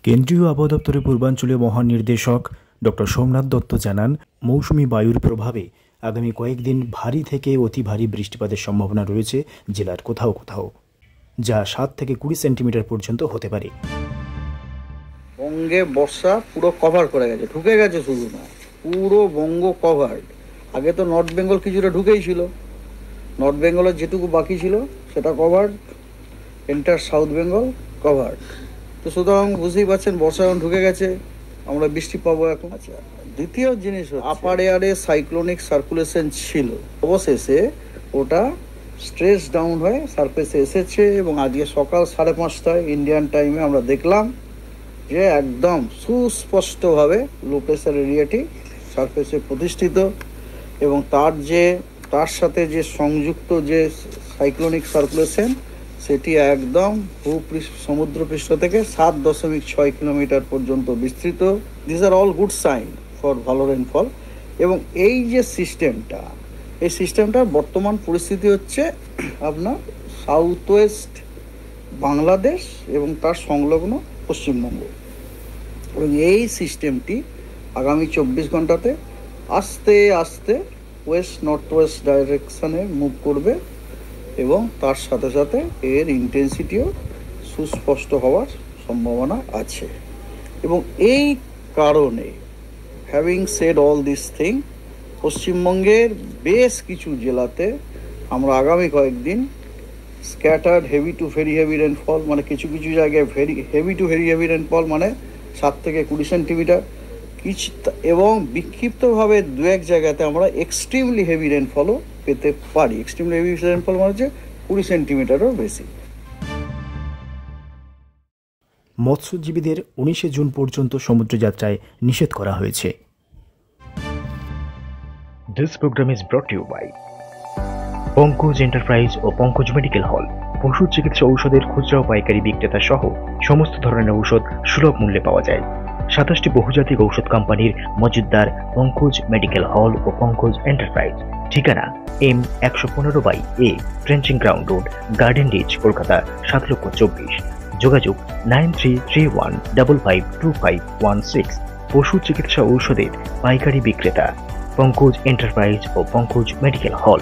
কেন্দ্রীয় আবহাওয়া দপ্তরের পূর্বাঞ্চলীয় মহানির্দেশক ডক্টর সোমনাথ দত্ত জানান, মৌসুমি বায়ুর প্রভাবে আগামী কয়েকদিন ভারী থেকে অতি ভারী বৃষ্টিপাতের সম্ভাবনা রয়েছে জেলার কোথাও কোথাও, যা 7 থেকে 20 সেন্টিমিটার পর্যন্ত হতে পারে। বঙ্গে বর্ষা পুরো কভার করে গেছে, ঢুকে গেছে, শুধু না পুরো বঙ্গ কভার্ড। আগে তো নর্থ বেঙ্গল কিছুটা ঢুকেই ছিল, নর্থ বেঙ্গলের যেটুকু বাকি ছিল সেটা covered, enter south Bengal covered. তো সুতরাং বুঝতেই পারছেন বর্ষা এখন ঢুকে গেছে, আমরা বৃষ্টি পাবো এখন। আচ্ছা, দ্বিতীয় জিনিস আপার এয়ারে সাইক্লোনিক সার্কুলেশন ছিল, অবশেষে ওটা স্ট্রেস ডাউন হয়ে সারফেসে এসেছে এবং আজকে সকাল 5:30 ইন্ডিয়ান টাইমে আমরা দেখলাম যে একদম সুস্পষ্টভাবে লো প্রেসার এরিয়াটি সারফেসে প্রতিষ্ঠিত এবং তার সাথে যে সংযুক্ত যে সাইক্লোনিক সার্কুলেশন সেটি একদম সমুদ্রপৃষ্ঠ থেকে 7.6 কিলোমিটার পর্যন্ত বিস্তৃত। This are all good sign for ভালো রেনফল। এবং এই যে সিস্টেমটা বর্তমান পরিস্থিতি হচ্ছে আপনার সাউথ ওয়েস্ট বাংলাদেশ এবং তার সংলগ্ন পশ্চিমবঙ্গ, এবং এই সিস্টেমটি আগামী 24 ঘন্টাতে আস্তে আস্তে ওয়েস্ট নর্থ ওয়েস্ট ডাইরেকশানে মুভ করবে এবং তার সাথে সাথে এর ইন্টেন্সিটিও সুস্পষ্ট হওয়ার সম্ভাবনা আছে। এবং এই কারণে having said all this thing, পশ্চিমবঙ্গের বেশ কিছু জেলাতে আমরা আগামী কয়েকদিন scattered heavy two very heavy rainfall, মানে কিছু কিছু জায়গায় heavy two very heavy rainfall মানে 7 থেকে 20 সেন্টিমিটার, এবং বিক্ষিপ্তভাবে 2-1 জায়গাতে আমরা এক্সট্রিমলি হেভি রেনফলও পেতে পারি। এক্সট্রিমলি হেভি রেনফল মানে হচ্ছে 20 সেন্টিমিটারও বেশি। মৎস্যজীবীদের 19 জুন পর্যন্ত সমুদ্রযাত্রায় নিষেধ করা হয়েছে। This program is brought to you by Pankaj enterprise ও পঙ্কজ মেডিকেল হল। পশু চিকিৎসা ঔষধের খুচরা ও পাইকারি বিক্রেতা সহ সমস্ত ধরনের ঔষধ সুলভ মূল্যে পাওয়া যায়। 27টি বহুজাতিক ঔষধ কোম্পানির মজুদদার পঙ্কজ মেডিকেল হল ও পঙ্কজ এন্টারপ্রাইজ। ঠিকানা M115/A trenching ground road, garden reach, Kolkata 7,24,00,000। যোগাযোগ 9331552516। পশু চিকিৎসা ঔষধের পাইকারি বিক্রেতা পঙ্কজ এন্টারপ্রাইজ ও পঙ্কজ মেডিকেল হল।